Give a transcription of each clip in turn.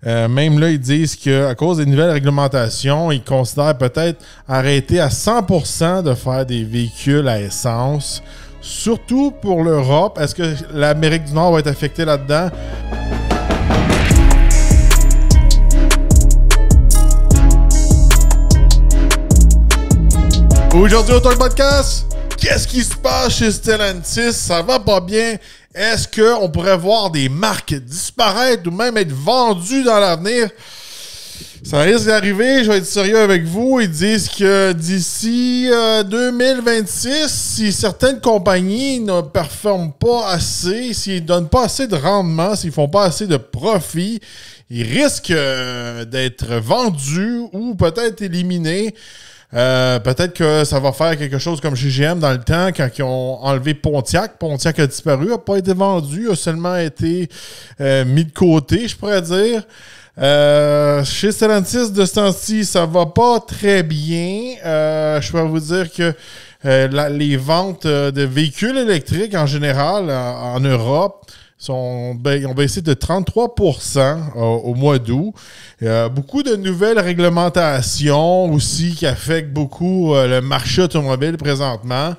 Même là, ils disent qu'à cause des nouvelles réglementations, ils considèrent peut-être arrêter à 100% de faire des véhicules à essence. Surtout pour l'Europe. Est-ce que l'Amérique du Nord va être affectée là-dedans? Aujourd'hui au Talk Podcast, qu'est-ce qui se passe chez Stellantis? Ça va pas bien? Est-ce qu'on pourrait voir des marques disparaître ou même être vendues dans l'avenir? Ça risque d'arriver, je vais être sérieux avec vous. Ils disent que d'ici 2026, si certaines compagnies ne performent pas assez, s'ils ne donnent pas assez de rendement, s'ils ne font pas assez de profit, ils risquent d'être vendus ou peut-être éliminés. Peut-être que ça va faire quelque chose comme GM dans le temps quand ils ont enlevé Pontiac. Pontiac a disparu, n'a pas été vendu, a seulement été mis de côté, je pourrais dire. Chez Stellantis de ce temps-ci, ça va pas très bien. Je peux vous dire que les ventes de véhicules électriques en général en Europe ont baissé de 33% au mois d'août. Beaucoup de nouvelles réglementations aussi qui affectent beaucoup le marché automobile présentement.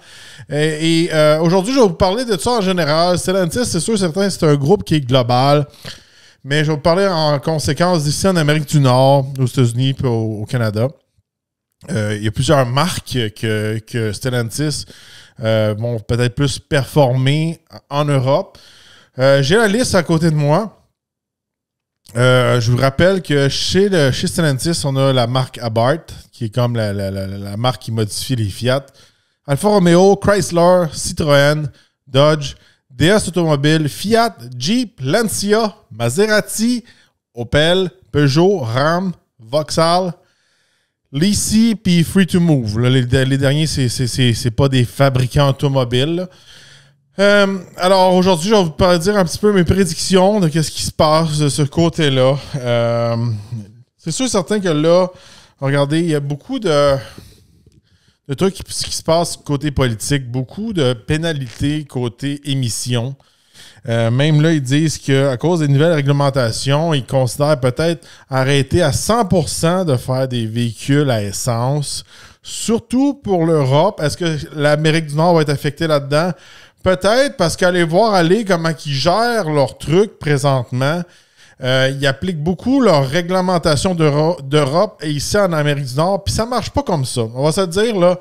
Et aujourd'hui, je vais vous parler de ça en général. Stellantis, c'est sûr, c'est un groupe qui est global. Mais je vais vous parler en conséquence d'ici en Amérique du Nord, aux États-Unis et au Canada. Il y a plusieurs marques que Stellantis vont peut-être plus performer en Europe. J'ai la liste à côté de moi. Je vous rappelle que chez Stellantis, on a la marque Abarth, qui est comme la marque qui modifie les Fiat. Alfa Romeo, Chrysler, Citroën, Dodge, DS Automobile, Fiat, Jeep, Lancia, Maserati, Opel, Peugeot, Ram, Vauxhall, Leasy puis Free to Move. Là, les derniers, c'est pas des fabricants automobiles. Alors aujourd'hui, je vais vous dire un petit peu mes prédictions de ce qui se passe de ce côté-là. C'est sûr certain que là, regardez, il y a beaucoup de trucs qui se passent côté politique, beaucoup de pénalités côté émissions. Même là, ils disent qu'à cause des nouvelles réglementations, ils considèrent peut-être arrêter à 100% de faire des véhicules à essence. Surtout pour l'Europe. Est-ce que l'Amérique du Nord va être affectée là-dedans? Peut-être, parce qu'allez voir comment ils gèrent leurs trucs présentement. Ils appliquent beaucoup leur réglementation d'Europe et ici en Amérique du Nord, puis ça marche pas comme ça. On va se dire, là,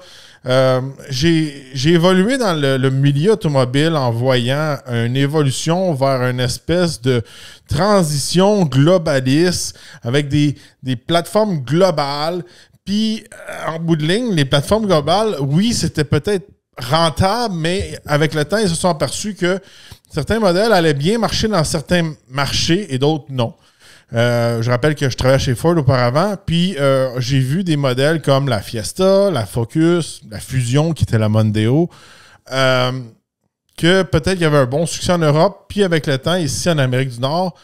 j'ai évolué dans le milieu automobile en voyant une évolution vers une espèce de transition globaliste avec des plateformes globales. Puis, en bout de ligne, les plateformes globales, oui, c'était peut-être rentable, mais avec le temps, ils se sont aperçus que certains modèles allaient bien marcher dans certains marchés et d'autres non. Je rappelle que je travaillais chez Ford auparavant, puis j'ai vu des modèles comme la Fiesta, la Focus, la Fusion, qui était la Mondeo, que peut-être qu'il y avait un bon succès en Europe, puis avec le temps, ici en Amérique du Nord,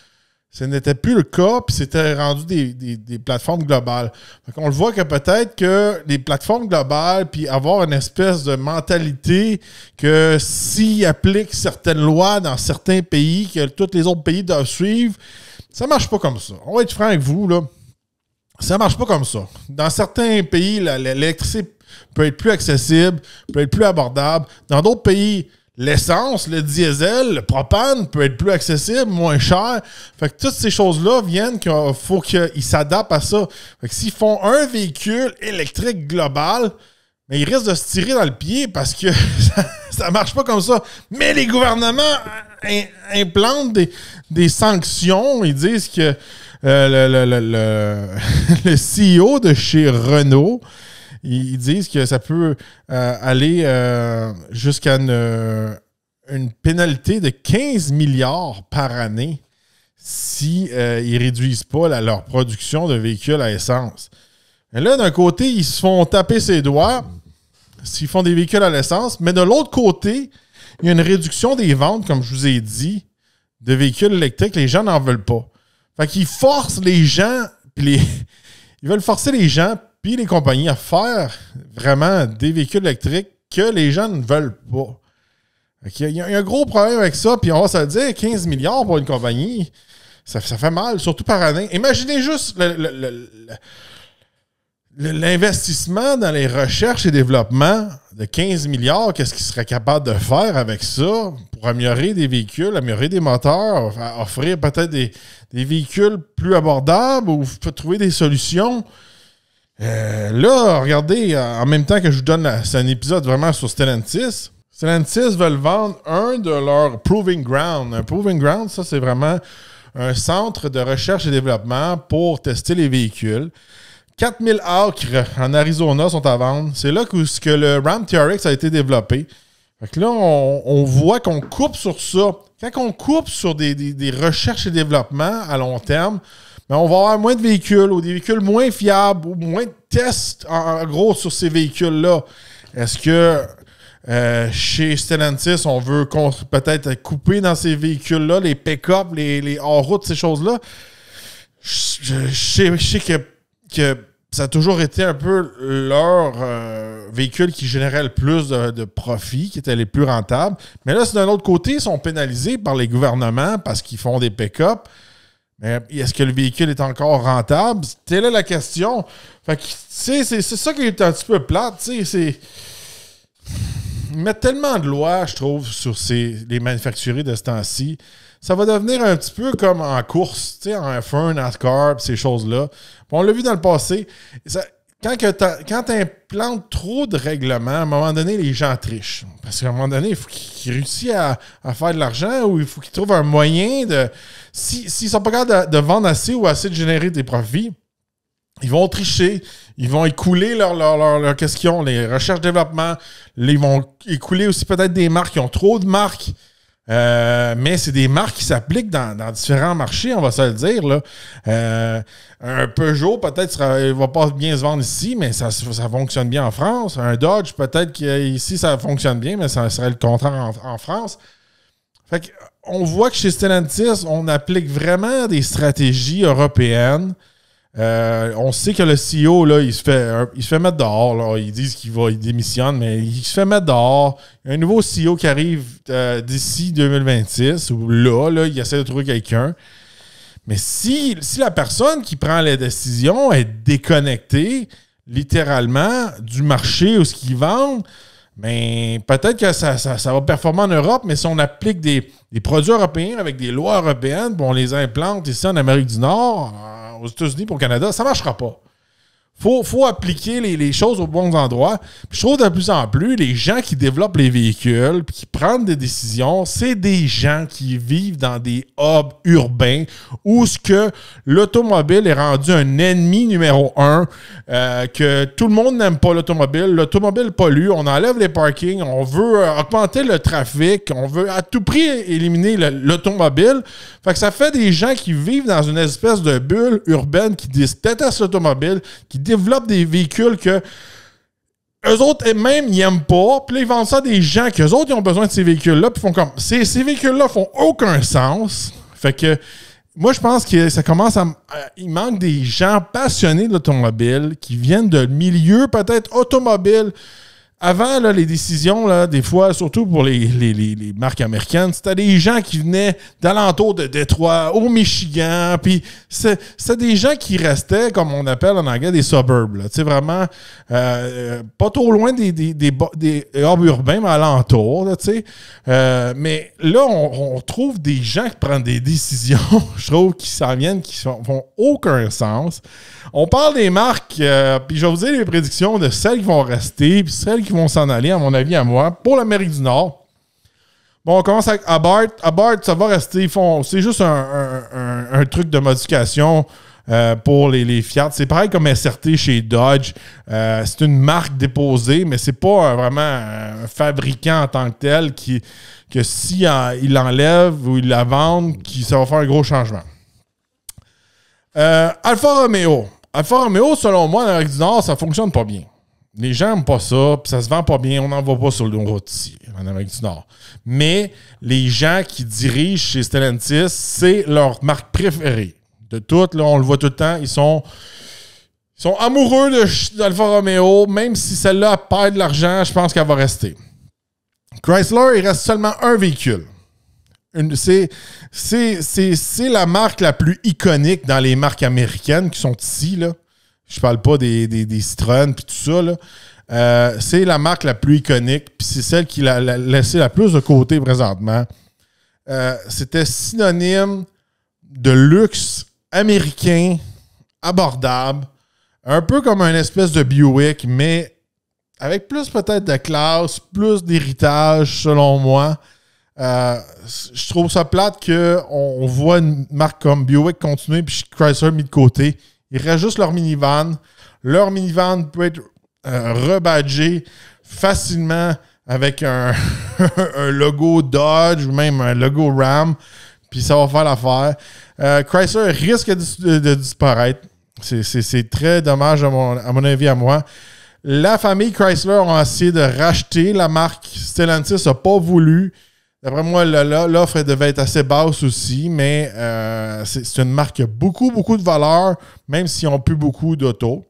ce n'était plus le cas, puis c'était rendu des plateformes globales. On le voit que peut-être que les plateformes globales, puis avoir une espèce de mentalité que s'ils appliquent certaines lois dans certains pays, que tous les autres pays doivent suivre, ça marche pas comme ça. On va être franc avec vous, là. Ça marche pas comme ça. Dans certains pays, l'électricité peut être plus accessible, peut être plus abordable. Dans d'autres pays, l'essence, le diesel, le propane peut être plus accessible, moins cher. Fait que toutes ces choses-là viennent qu'il faut qu'ils s'adaptent à ça. Fait que s'ils font un véhicule électrique global, mais ils risquent de se tirer dans le pied parce que ça marche pas comme ça. Mais les gouvernements implantent des sanctions. Ils disent que le CEO de chez Renault, ils disent que ça peut aller jusqu'à une pénalité de 15 milliards par année si ils réduisent pas leur production de véhicules à essence. Mais là, d'un côté, ils se font taper ses doigts s'ils font des véhicules à l'essence, mais de l'autre côté, il y a une réduction des ventes, comme je vous ai dit, de véhicules électriques. Les gens n'en veulent pas. Fait qu'ils forcent les gens, ils veulent forcer les gens puis les compagnies à faire vraiment des véhicules électriques que les gens ne veulent pas. Il y a un gros problème avec ça, puis on va se le dire, 15 milliards pour une compagnie, Ça fait mal, surtout par année. Imaginez juste l'investissement dans les recherches et développement de 15 milliards, qu'est-ce qu'ils seraient capables de faire avec ça pour améliorer des véhicules, améliorer des moteurs, offrir peut-être des véhicules plus abordables ou trouver des solutions. Là, regardez, en même temps que je vous donne, c'est un épisode vraiment sur Stellantis. Stellantis veulent vendre un de leurs Proving Ground. Un Proving Ground, ça, c'est vraiment un centre de recherche et développement pour tester les véhicules. 4000 acres en Arizona sont à vendre. C'est là que le Ram TRX a été développé. Fait que là, on voit qu'on coupe sur ça. Quand on coupe sur des recherches et développements à long terme, ben on va avoir moins de véhicules ou des véhicules moins fiables ou moins de tests en gros sur ces véhicules-là. Est-ce que chez Stellantis, on veut peut-être couper dans ces véhicules-là, les pick-up, les hors-route, ces choses-là? Je sais que ça a toujours été un peu leur véhicule qui générait le plus de profit, qui était les plus rentables. Mais là, c'est d'un autre côté, ils sont pénalisés par les gouvernements parce qu'ils font des pick-up. Mais est-ce que le véhicule est encore rentable? C'était là la question. Fait que, c'est ça qui est un petit peu plate. Ils mettent tellement de lois, je trouve, sur les manufacturiers de ce temps-ci. Ça va devenir un petit peu comme en course, en F1, NASCAR, ces choses-là. On l'a vu dans le passé. Quand tu implantes trop de règlements, à un moment donné, les gens trichent. Parce qu'à un moment donné, il faut qu'ils réussissent à faire de l'argent ou il faut qu'ils trouvent un moyen de... S'ils ne sont pas capables de vendre assez ou assez de générer des profits, ils vont tricher, ils vont écouler leurs questions, les recherches-développement, ils vont écouler aussi peut-être des marques qui ont trop de marques. Mais c'est des marques qui s'appliquent dans différents marchés, on va se le dire. Là. Un Peugeot, peut-être, il ne va pas bien se vendre ici, mais ça fonctionne bien en France. Un Dodge, peut-être qu'ici, ça fonctionne bien, mais ça serait le contraire en France. Fait qu'on voit que chez Stellantis, on applique vraiment des stratégies européennes. On sait que le CEO, là, il se fait mettre dehors. Là. Ils disent qu'il démissionne, mais il se fait mettre dehors. Il y a un nouveau CEO qui arrive d'ici 2026, où là, il essaie de trouver quelqu'un. Mais si la personne qui prend les décisions est déconnectée, littéralement, du marché ou ce qu'ils vendent, bien, peut-être que ça va performer en Europe, mais si on applique des produits européens avec des lois européennes, puis on les implante ici en Amérique du Nord, aux États-Unis pour le Canada, ça ne marchera pas. Faut appliquer les choses aux bons endroits. Puis je trouve de plus en plus, les gens qui développent les véhicules puis qui prennent des décisions, c'est des gens qui vivent dans des hubs urbains où ce que l'automobile est rendu un ennemi numéro 1, que tout le monde n'aime pas l'automobile. L'automobile pollue, on enlève les parkings, on veut augmenter le trafic, on veut à tout prix éliminer l'automobile. Fait que ça fait des gens qui vivent dans une espèce de bulle urbaine qui détestent l'automobile, qui développent des véhicules que eux autres, même, ils n'aiment pas. Puis là, ils vendent ça à des gens qu'eux autres, ils ont besoin de ces véhicules-là. Puis font comme... Ces véhicules-là font aucun sens. Fait que moi, je pense que ça commence à... Il manque des gens passionnés de l'automobile qui viennent de milieux peut-être automobiles. Avant, là, les décisions, là, des fois, surtout pour les marques américaines, c'était des gens qui venaient d'alentour de Détroit, au Michigan, puis c'était des gens qui restaient, comme on appelle en anglais, des suburbs. Tu sais, vraiment, pas trop loin des hubs urbains, mais alentour, tu sais. Mais là, on trouve des gens qui prennent des décisions, je trouve, qui s'en viennent, qui font aucun sens. On parle des marques, puis je vais vous dire les prédictions de celles qui vont rester, puis celles qui vont s'en aller, à mon avis, à moi, pour l'Amérique du Nord. Bon, on commence avec Abarth. Abarth, ça va rester. C'est juste un truc de modification pour les Fiat. C'est pareil comme SRT chez Dodge. C'est une marque déposée, mais c'est pas vraiment un fabricant en tant que tel que si il l'enlève ou il la vendent, ça va faire un gros changement. Alfa Romeo. Alfa Romeo, selon moi, en Amérique du Nord, ça fonctionne pas bien. Les gens n'aiment pas ça, puis ça se vend pas bien. On n'en va pas sur le route ici, en Amérique du Nord. Mais les gens qui dirigent chez Stellantis, c'est leur marque préférée. De toutes, là, on le voit tout le temps, ils sont amoureux d'Alfa Romeo, même si celle-là perd de l'argent, je pense qu'elle va rester. Chrysler, il reste seulement un véhicule. C'est la marque la plus iconique dans les marques américaines qui sont ici, là. Je parle pas des Citroën puis tout ça, là. C'est la marque la plus iconique, puis c'est celle qui l'a laissé la plus de côté présentement. C'était synonyme de luxe américain, abordable, un peu comme une espèce de Buick, mais avec plus peut-être de classe, plus d'héritage, selon moi. Je trouve ça plate qu'on voit une marque comme Buick continuer puis Chrysler mis de côté. Il reste juste leur minivan. Leur minivan peut être rebadgé facilement avec un logo Dodge ou même un logo Ram, puis ça va faire l'affaire. Chrysler risque de disparaître. C'est très dommage à mon avis à moi. La famille Chrysler a essayé de racheter la marque. Stellantis n'a pas voulu. D'après moi, l'offre devait être assez basse aussi, mais c'est une marque qui a beaucoup, beaucoup de valeur, même s'ils n'ont plus beaucoup d'autos.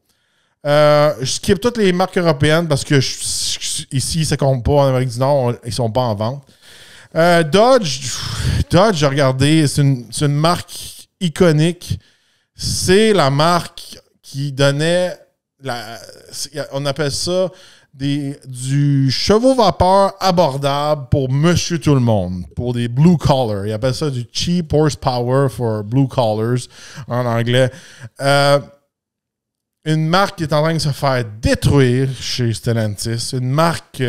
Je skip toutes les marques européennes parce que ici, ça ne compte pas en Amérique du Nord, ils ne sont pas en vente. Dodge, j'ai regardé, c'est une marque iconique. C'est la marque qui donnait, on appelle ça du chevaux-vapeur abordable pour monsieur tout le monde, pour des blue collars. Ils appellent ça du cheap horsepower for blue collars en anglais. Une marque qui est en train de se faire détruire chez Stellantis. Une marque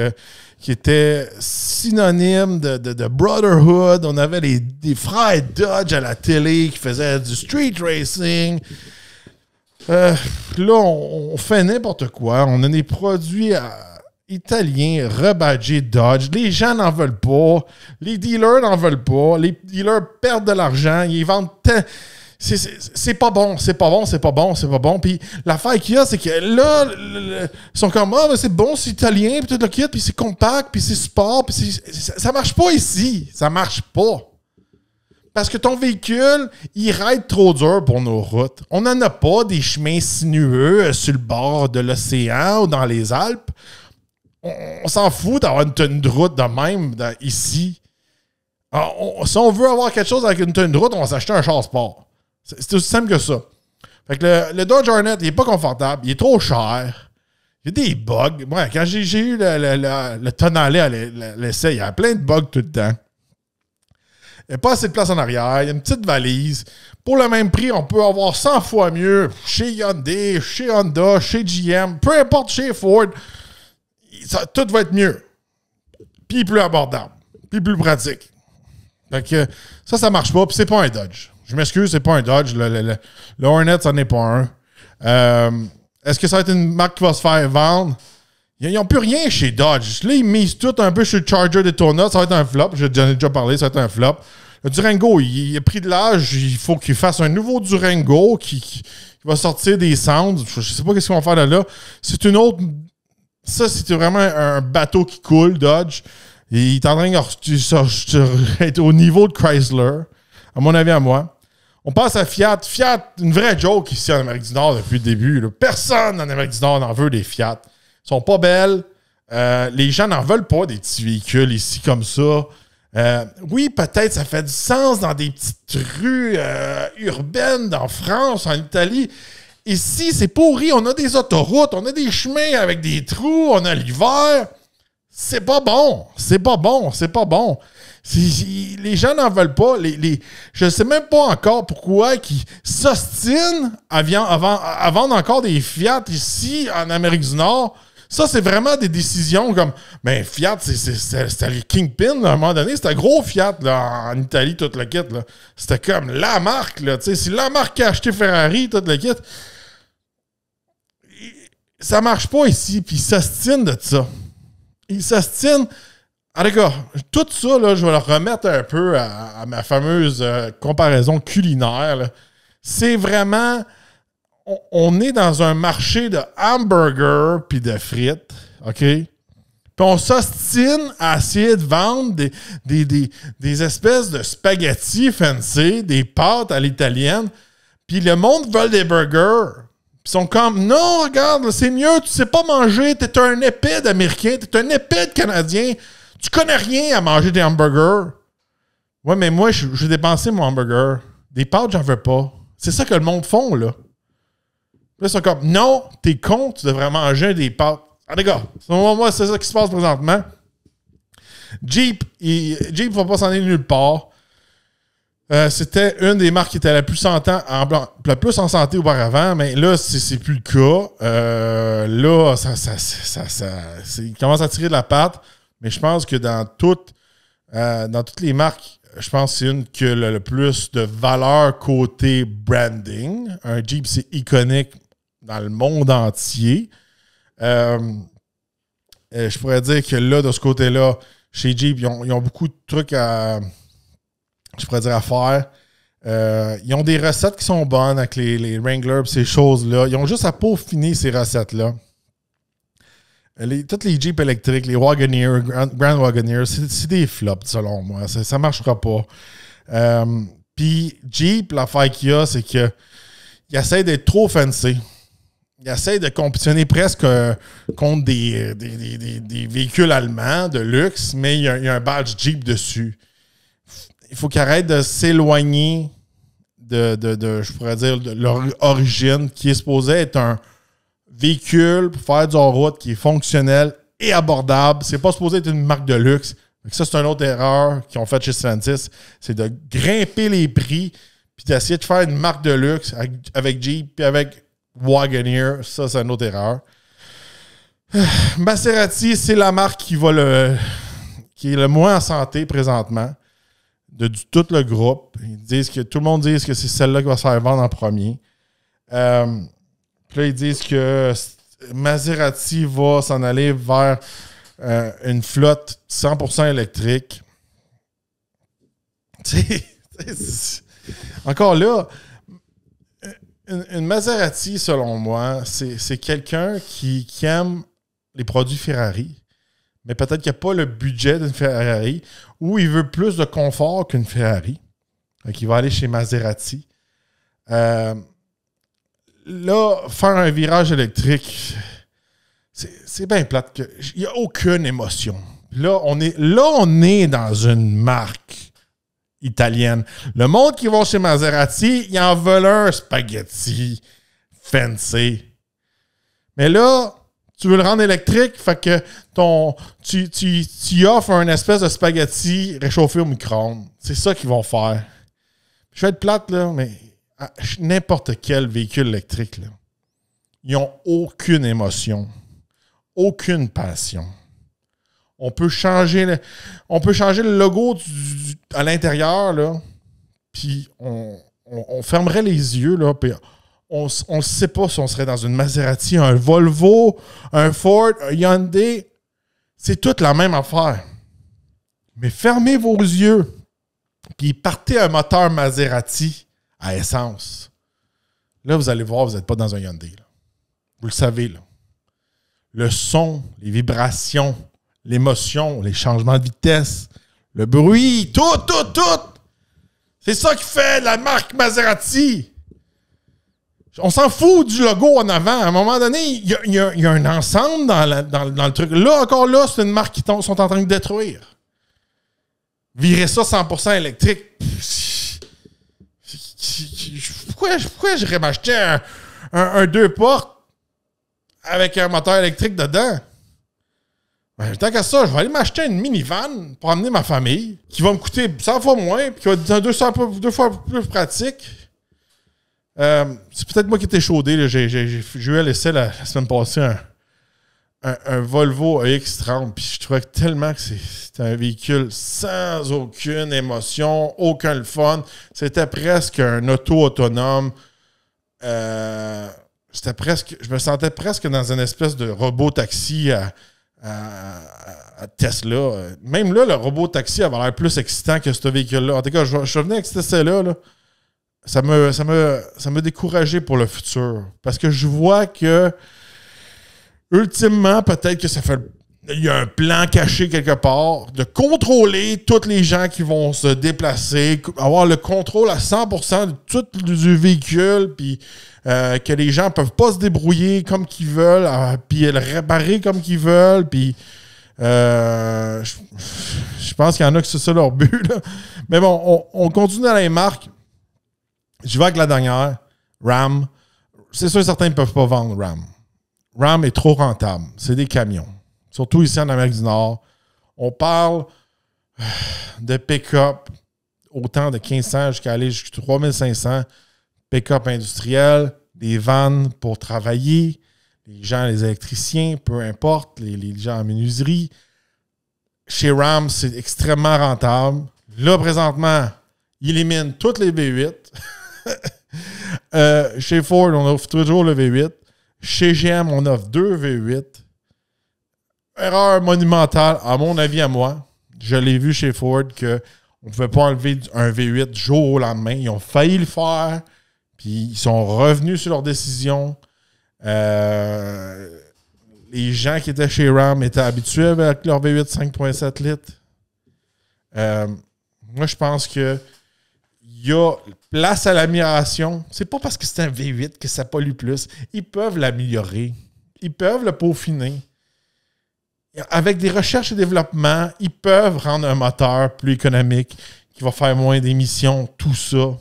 qui était synonyme de brotherhood. On avait des frères Dodge à la télé qui faisaient du street racing. Là, on fait n'importe quoi. On a des produits italiens rebadgés Dodge. Les gens n'en veulent pas. Les dealers n'en veulent pas. Les dealers perdent de l'argent. Ils vendent... C'est pas bon, c'est pas bon, c'est pas bon, c'est pas bon. Puis l'affaire qu'il y a, c'est que là, ils sont comme, ah, mais c'est bon, c'est italien, puis tout le kit, puis c'est compact, puis c'est sport, puis ça marche pas ici. Ça marche pas. Parce que ton véhicule, il ride trop dur pour nos routes. On n'en a pas des chemins sinueux sur le bord de l'océan ou dans les Alpes. On s'en fout d'avoir une tenue de route de même ici. Alors, si on veut avoir quelque chose avec une tenue de route, on va s'acheter un char sport. C'est aussi simple que ça. Fait que le Dodge Hornet, il est pas confortable, il est trop cher. Il y a des bugs. Ouais, quand j'ai eu le Tonale à l'essai, il y a plein de bugs tout le temps. Il n'y a pas assez de place en arrière. Il y a une petite valise. Pour le même prix, on peut avoir 100 fois mieux chez Hyundai, chez Honda, chez GM, peu importe chez Ford. Tout va être mieux. Puis plus abordable. Puis plus pratique. Fait que ça marche pas. Puis c'est pas un Dodge. Je m'excuse, c'est pas un Dodge. Le Hornet, ça n'est pas un. Est-ce que ça va être une marque qui va se faire vendre? Ils n'ont plus rien chez Dodge. Là, ils misent tout un peu sur le Charger Daytona. Ça va être un flop. J'en ai déjà parlé, ça va être un flop. Le Durango, il a pris de l'âge. Il faut qu'il fasse un nouveau Durango qui va sortir des cendres. Je ne sais pas ce qu'ils vont faire là. C'est une autre... Ça, c'était vraiment un bateau qui coule, Dodge. Et il est en train d'être au niveau de Chrysler, à mon avis, à moi. On passe à Fiat. Fiat, une vraie joke ici en Amérique du Nord depuis le début. Là. Personne en Amérique du Nord n'en veut des Fiat. Ils sont pas belles. Les gens n'en veulent pas des petits véhicules ici comme ça. Oui, peut-être ça fait du sens dans des petites rues urbaines, en France, en Italie. Ici, c'est pourri. On a des autoroutes, on a des chemins avec des trous, on a l'hiver. C'est pas bon. C'est pas bon. C'est pas bon. Les gens n'en veulent pas. Je ne sais même pas encore pourquoi ils s'ostinent à vendre encore des Fiat ici en Amérique du Nord. Ça, c'est vraiment des décisions comme... Ben, Fiat, c'était le Kingpin, là, à un moment donné. C'était un gros Fiat là, en Italie, tout le kit. Là. C'était comme la marque. Là, c'est la marque qui a acheté Ferrari, tout le kit. Ça marche pas ici, puis ils s'ostinent de ça. Ils s'ostinent... En tout cas, tout ça, là, je vais le remettre un peu à ma fameuse comparaison culinaire. C'est vraiment... On est dans un marché de hamburgers puis de frites, OK? Puis on s'ostine à essayer de vendre des espèces de spaghettis fancy, des pâtes à l'italienne, puis le monde veut des burgers. Ils sont comme, non, regarde, c'est mieux, tu sais pas manger, t'es un épais d'Américain, t'es un épais de Canadien, tu connais rien à manger des hamburgers. Ouais, mais moi, j'ai dépensé mon hamburger. Des pâtes, j'en veux pas. C'est ça que le monde font, là. Là, ils sont comme, non, t'es con, tu devrais manger des pâtes. Ah, les gars, moi, c'est ça qui se passe présentement. Jeep va pas s'en aller nulle part. C'était une des marques qui était la plus en santé auparavant, mais là, c'est plus le cas. Là, il commence à tirer de la patte, mais je pense que dans toutes les marques, je pense que c'est une qui a le plus de valeur côté branding. Un Jeep, c'est iconique dans le monde entier. Je pourrais dire que là, de ce côté-là, chez Jeep, ils ont beaucoup de trucs à faire. Ils ont des recettes qui sont bonnes avec les Wrangler et ces choses-là. Ils ont juste à peaufiner ces recettes-là. Toutes les Jeep électriques, les Wagoneer, Grand Wagoneer, c'est des flops, selon moi. Ça ne marchera pas. Puis Jeep, l'affaire qu'il y a, c'est qu'il essaie d'être trop fancy. Il essaie de compétitionner presque contre des véhicules allemands de luxe, mais il y a un badge Jeep dessus. Il faut qu'ils arrêtent de s'éloigner je pourrais dire, de leur origine, qui est supposé être un véhicule pour faire du hors-route qui est fonctionnel et abordable. C'est pas supposé être une marque de luxe. Ça, c'est une autre erreur qu'ils ont faite chez Stellantis. C'est de grimper les prix puis d'essayer de faire une marque de luxe avec Jeep puis avec Wagoneer. Ça, c'est une autre erreur. Maserati, c'est la marque qui est le moins en santé présentement de tout le groupe. Tout le monde dit que c'est celle-là qui va se faire vendre en premier. Puis là, ils disent que Maserati va s'en aller vers une flotte 100% électrique. Encore là, une Maserati, selon moi, c'est quelqu'un qui aime les produits Ferrari, mais peut-être qu'il n'a pas le budget d'une Ferrari, ou il veut plus de confort qu'une Ferrari. Donc, il va aller chez Maserati. Là, faire un virage électrique, c'est bien plate. Il n'y a aucune émotion. Là, on est dans une marque italienne. Le monde qui va chez Maserati, ils en veulent un spaghetti fancy. Mais là, tu veux le rendre électrique, fait que tu offres un espèce de spaghetti réchauffé au micro-ondes. C'est ça qu'ils vont faire. Je vais être plate, là, mais n'importe quel véhicule électrique, là, ils n'ont aucune émotion, aucune passion. On peut changer le logo à l'intérieur, là, puis on fermerait les yeux, là, puis on ne sait pas si on serait dans une Maserati, un Volvo, un Ford, un Hyundai. C'est toute la même affaire. Mais fermez vos yeux, puis partez un moteur Maserati à essence. Là, vous allez voir, vous n'êtes pas dans un Hyundai. Là. Vous le savez, là. Le son, les vibrations, l'émotion, les changements de vitesse, le bruit, tout. C'est ça qui fait la marque Maserati. On s'en fout du logo en avant. À un moment donné, il y a un ensemble dans le truc. Là, encore là, c'est une marque qui sont en train de détruire. Virer ça 100% électrique. Pourquoi j'irais m'acheter un 2 portes avec un moteur électrique dedans? Ben, tant qu'à ça, je vais aller m'acheter une minivan pour emmener ma famille, qui va me coûter 100 fois moins, puis qui va être 2 fois plus pratique. C'est peut-être moi qui étais chaudé. Là. J'ai eu à l'essai la semaine passée un Volvo X30, puis je trouvais tellement que c'était un véhicule sans aucune émotion, aucun fun. C'était presque un auto autonome. Je me sentais presque dans une espèce de robot taxi à Tesla. Même là, le robot taxi avait l'air plus excitant que ce véhicule-là. En tout cas, je venais avec cet essai-là. Là. Ça m'a découragé pour le futur. Parce que je vois que, ultimement, peut-être que il y a un plan caché quelque part de contrôler tous les gens qui vont se déplacer, avoir le contrôle à 100% de tout du véhicule, puis que les gens ne peuvent pas se débrouiller comme qu'ils veulent, puis le réparer comme qu'ils veulent, puis Je pense qu'il y en a que c'est ça leur but. Là. Mais bon, on continue dans les marques. Je vais avec la dernière. Ram. C'est sûr, certains ne peuvent pas vendre Ram. Ram est trop rentable. C'est des camions. Surtout ici en Amérique du Nord. On parle de pick-up autant de 1500 jusqu'à aller jusqu'à 3500. Pick-up industriel, des vannes pour travailler, les gens, les électriciens, peu importe, les gens en menuiserie. Chez Ram, c'est extrêmement rentable. Là, présentement, ils éliminent toutes les V8. Chez Ford, on offre toujours le V8. Chez GM, on offre 2 V8. Erreur monumentale, à mon avis, à moi. Je l'ai vu chez Ford qu'on ne pouvait pas enlever un V8 du jour au lendemain. Ils ont failli le faire, puis ils sont revenus sur leur décision. Les gens qui étaient chez Ram étaient habitués avec leur V8 5.7 litres. Moi, je pense que il y a place à l'amélioration. C'est pas parce que c'est un V8 que ça pollue plus. Ils peuvent l'améliorer. Ils peuvent le peaufiner. Avec des recherches et développements, ils peuvent rendre un moteur plus économique, qui va faire moins d'émissions, tout ça.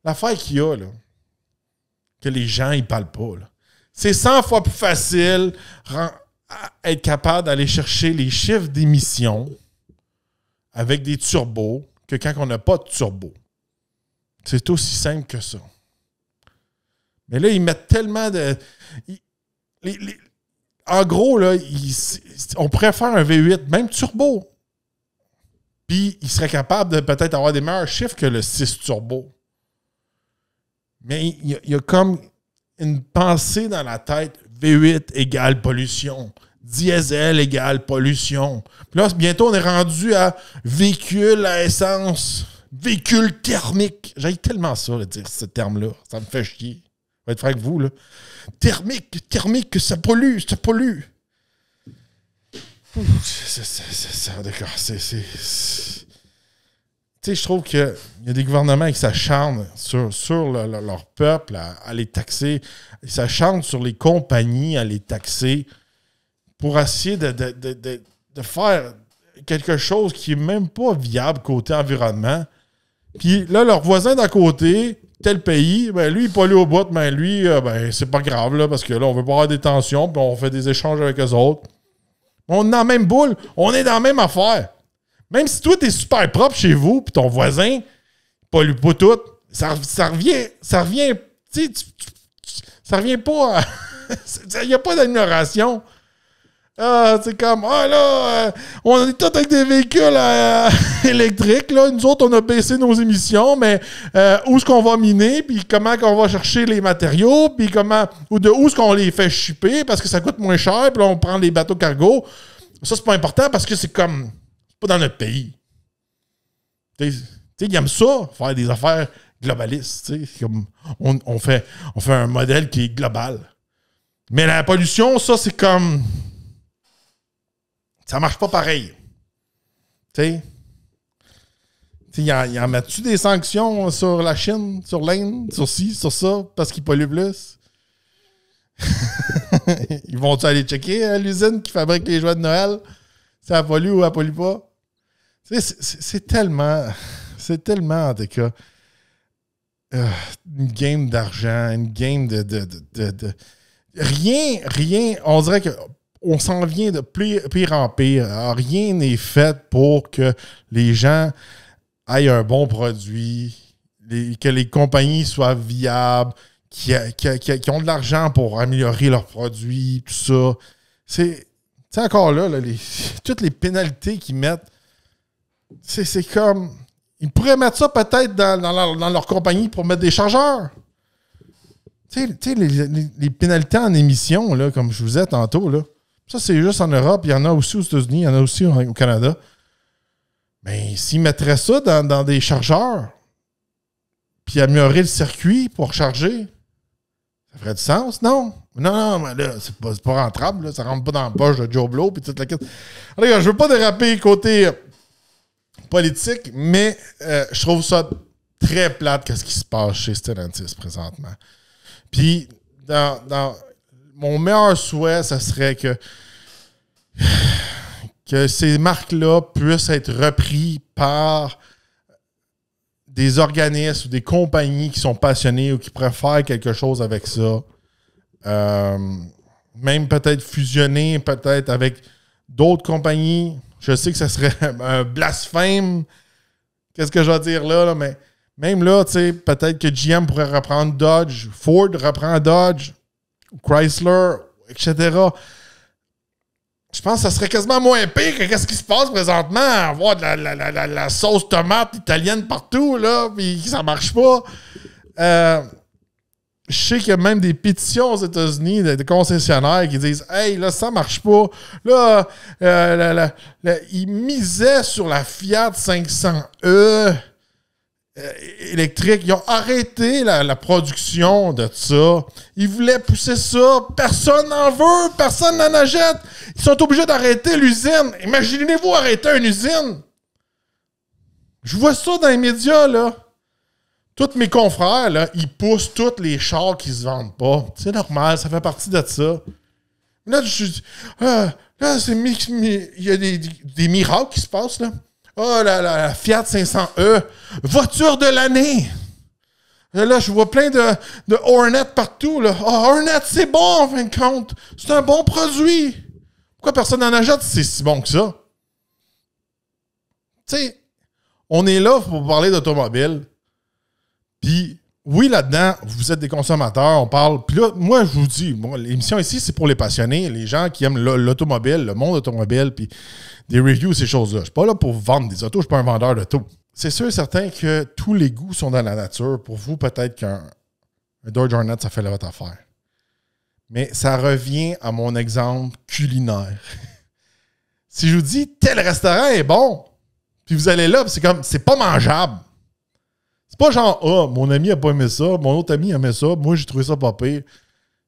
L'affaire qu'il y a, là, que les gens ne parlent pas, là, c'est 100 fois plus facile être capable d'aller chercher les chiffres d'émissions avec des turbos que quand on n'a pas de turbo. C'est aussi simple que ça. Mais là, ils mettent tellement de... En gros, là, on pourrait faire un V8, même turbo. Puis, il serait capable de peut-être avoir des meilleurs chiffres que le 6 turbo. Mais il y a comme une pensée dans la tête. V8 égale pollution. Diesel égale pollution. Puis là, bientôt, on est rendu à véhicule à essence. Véhicule thermique. J'aime tellement ça, là, dire ce terme-là. Ça me fait chier. Je vais être franc avec vous, là. Thermique, ça pollue. D'accord, tu sais, je trouve qu'il y a des gouvernements qui s'acharnent sur leur peuple à les taxer. Ils s'acharnent sur les compagnies à les taxer pour essayer de faire quelque chose qui n'est même pas viable côté environnement. Puis là, leur voisin d'à côté, tel pays, ben lui, il pollue au bout, mais lui, ben c'est pas grave, là, parce que là, on veut pas avoir des tensions, puis on fait des échanges avec eux autres. On est dans la même boule, on est dans la même affaire. Même si toi, t'es super propre chez vous, puis ton voisin pollue pas tout, ça revient, tu sais, ça revient pas, il n'y a pas d'amélioration. C'est comme, on est tous avec des véhicules électriques, là. Nous autres, on a baissé nos émissions, mais où est-ce qu'on va miner, puis comment qu'on va chercher les matériaux, puis où est-ce qu'on les fait shipper, parce que ça coûte moins cher, puis là, on prend les bateaux cargo. Ça, c'est pas important, parce que c'est comme, c'est pas dans notre pays. Tu sais, ils aiment ça, faire des affaires globalistes, tu sais. Comme, on fait un modèle qui est global. Mais la pollution, ça, c'est comme... Ça marche pas pareil. Tu sais? Y en mettent-tu des sanctions sur la Chine, sur l'Inde, sur ci, sur ça, parce qu'ils polluent plus? Ils vont-tu aller checker l'usine qui fabrique les jouets de Noël? Si elle pollue ou elle pollue pas? C'est tellement, en tout cas, une game d'argent, une game de rien. On dirait que on s'en vient de pire en pire. Rien n'est fait pour que les gens aient un bon produit, que les compagnies soient viables, qui ont de l'argent pour améliorer leurs produits, tout ça. C'est encore là, toutes les pénalités qu'ils mettent, c'est comme... Ils pourraient mettre ça peut-être dans leur compagnie pour mettre des chargeurs. Tu sais, les pénalités en émission, là, comme je vous disais tantôt, là, ça, c'est juste en Europe. Il y en a aussi aux États-Unis. Il y en a aussi au Canada. Mais s'ils mettraient ça dans des chargeurs, puis améliorer le circuit pour charger, ça ferait du sens, non? Non, mais là, c'est pas rentable. Là. Ça rentre pas dans la poche de Joe Blow puis toute la quête. Regarde, je veux pas déraper côté politique, mais je trouve ça très plate qu'est-ce qui se passe chez Stellantis présentement. Puis, dans mon meilleur souhait, ça serait que que ces marques-là puissent être reprises par des organismes ou des compagnies qui sont passionnés ou qui préfèrent quelque chose avec ça. Même peut-être fusionner peut-être avec d'autres compagnies. Je sais que ça serait un blasphème. Qu'est-ce que je vais dire là? Mais même là, tu sais, peut-être que GM pourrait reprendre Dodge, Ford reprend Dodge, Chrysler, etc. Je pense que ça serait quasiment moins pire que ce qui se passe présentement, avoir de la sauce tomate italienne partout, là, puis ça marche pas. Je sais qu'il y a même des pétitions aux États-Unis, des concessionnaires qui disent « Hey, là, ça marche pas. » Là, ils misaient sur la Fiat 500e électrique. Ils ont arrêté la production de ça. Ils voulaient pousser ça. Personne n'en veut. Personne n'en achète. Ils sont obligés d'arrêter l'usine. Imaginez-vous arrêter une usine. Je vois ça dans les médias, là. Tous mes confrères, là, ils poussent tous les chars qui se vendent pas. C'est normal, ça fait partie de ça. Là, il y a des miracles qui se passent, là. Oh, la Fiat 500e, voiture de l'année. Là, je vois plein de Hornet partout, là. Oh, Hornet, c'est bon, en fin de compte. C'est un bon produit. Pourquoi personne n'en achète si c'est si bon que ça? Tu sais, on est là pour parler d'automobile. Puis, oui, là-dedans, vous êtes des consommateurs, on parle. Puis là, moi, je vous dis, l'émission ici, c'est pour les passionnés, les gens qui aiment l'automobile, le monde automobile, puis des reviews, ces choses-là. Je suis pas là pour vendre des autos, je suis pas un vendeur d'autos. C'est sûr et certain que tous les goûts sont dans la nature. Pour vous, peut-être qu'un Dodge Hornet, ça fait votre affaire. Mais ça revient à mon exemple culinaire. Si je vous dis, tel restaurant est bon, puis vous allez là, puis c'est comme, c'est pas mangeable. C'est pas genre, mon ami a pas aimé ça, mon autre ami aimait ça, moi j'ai trouvé ça pas pire.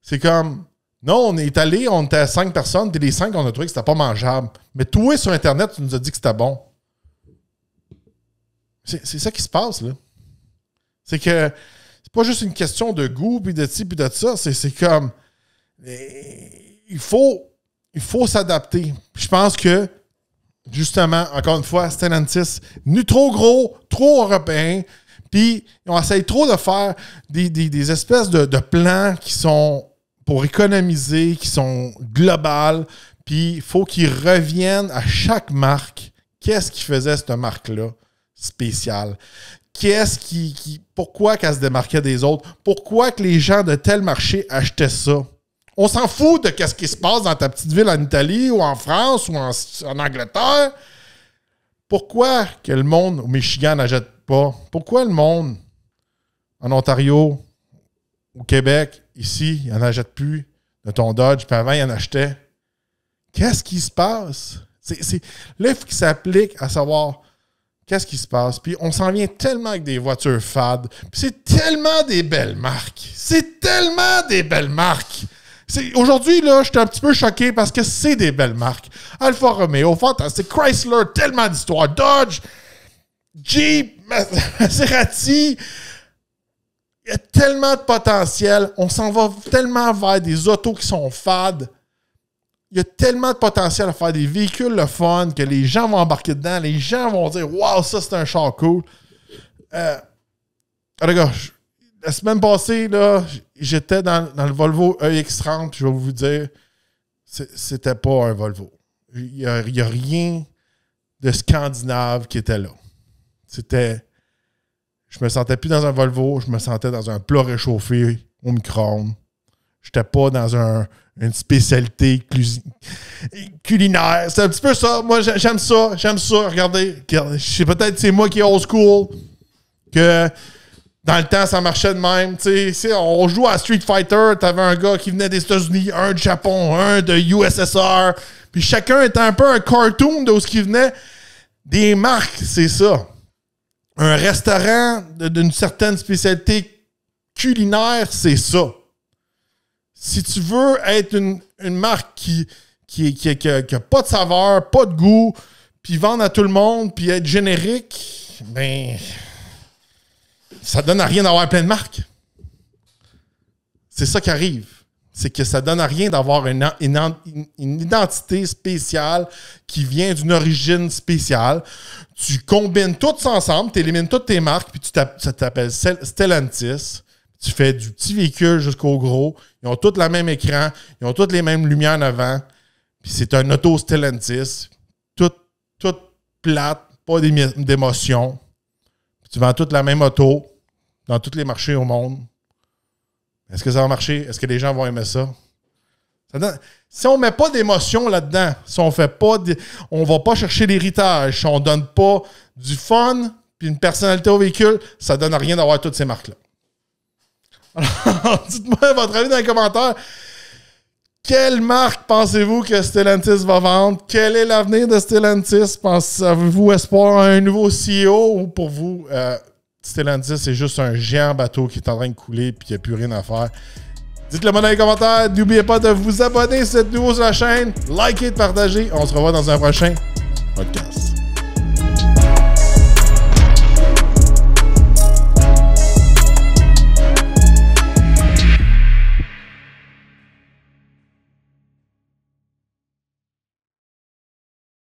C'est comme, non, on est allé, on était à 5 personnes, puis les 5, on a trouvé que c'était pas mangeable. Mais toi, sur Internet, tu nous as dit que c'était bon. C'est ça qui se passe, là. C'est que c'est pas juste une question de goût, puis de ci, puis de ça. C'est comme, il faut s'adapter. Je pense que, justement, encore une fois, Stellantis, nu trop gros, trop européen. Puis, on essaye trop de faire des espèces de plans qui sont pour économiser, qui sont globales. Puis, il faut qu'ils reviennent à chaque marque. Qu'est-ce qui faisait cette marque-là spéciale? Pourquoi qu'elle se démarquait des autres? Pourquoi que les gens de tel marché achetaient ça? On s'en fout de ce qui se passe dans ta petite ville en Italie ou en France ou en Angleterre. Pourquoi que le monde au Michigan n'achète pas? Pourquoi le monde en Ontario, au Québec, ici, il n'en achète plus de ton Dodge, puis avant, il en achetait? Qu'est-ce qui se passe? C'est là qu'il s'applique à savoir qu'est-ce qui se passe. Puis on s'en vient tellement avec des voitures fades. Puis c'est tellement des belles marques. C'est tellement des belles marques. Aujourd'hui, là, j'étais un petit peu choqué parce que c'est des belles marques. Alfa Romeo, fantastique. Chrysler, tellement d'histoires. Dodge, Jeep, Maserati. Il y a tellement de potentiel. On s'en va tellement vers des autos qui sont fades. Il y a tellement de potentiel à faire des véhicules le fun que les gens vont embarquer dedans. Les gens vont dire « Wow, ça, c'est un char cool. » Regarde, la semaine passée, là, j'étais dans le Volvo EX30, je vais vous dire, c'était pas un Volvo. Il y a rien de scandinave qui était là. Je me sentais plus dans un Volvo, je me sentais dans un plat réchauffé au micro-ondes. J'étais pas dans une spécialité culinaire. C'est un petit peu ça. Moi, j'aime ça. Regardez. C'est moi qui est old school. Que dans le temps, ça marchait de même. On joue à Street Fighter. T'avais un gars qui venait des États-Unis, un du Japon, un de USSR. Puis chacun était un peu un cartoon de où ce qui venait. Des marques, c'est ça. Un restaurant d'une certaine spécialité culinaire, c'est ça. Si tu veux être une marque qui a pas de saveur, pas de goût, puis vendre à tout le monde, puis être générique, ben ça donne à rien d'avoir plein de marques. C'est ça qui arrive. c'est que ça donne à rien d'avoir une identité spéciale qui vient d'une origine spéciale. Tu combines tout ça ensemble, tu élimines toutes tes marques, puis ça t'appelle Stellantis. Tu fais du petit véhicule jusqu'au gros. Ils ont tous le même écran. Ils ont toutes les mêmes lumières en avant. Puis c'est un auto Stellantis. Tout plate, pas d'émotion. Tu vends toute la même auto dans tous les marchés au monde. Est-ce que ça va marcher? Est-ce que les gens vont aimer ça? Si on ne met pas d'émotion là-dedans, si on fait pas, on va pas chercher l'héritage, si on ne donne pas du fun puis une personnalité au véhicule, ça ne donne rien d'avoir toutes ces marques-là. Alors, dites-moi votre avis dans les commentaires. Quelle marque pensez-vous que Stellantis va vendre? Quel est l'avenir de Stellantis? Avez-vous espoir à un nouveau CEO ou pour vous, Stellantis, c'est juste un géant bateau qui est en train de couler et qu'il n'y a plus rien à faire? Dites-le moi dans les commentaires. N'oubliez pas de vous abonner si vous êtes nouveau sur la chaîne. Likez, partagez. On se revoit dans un prochain podcast.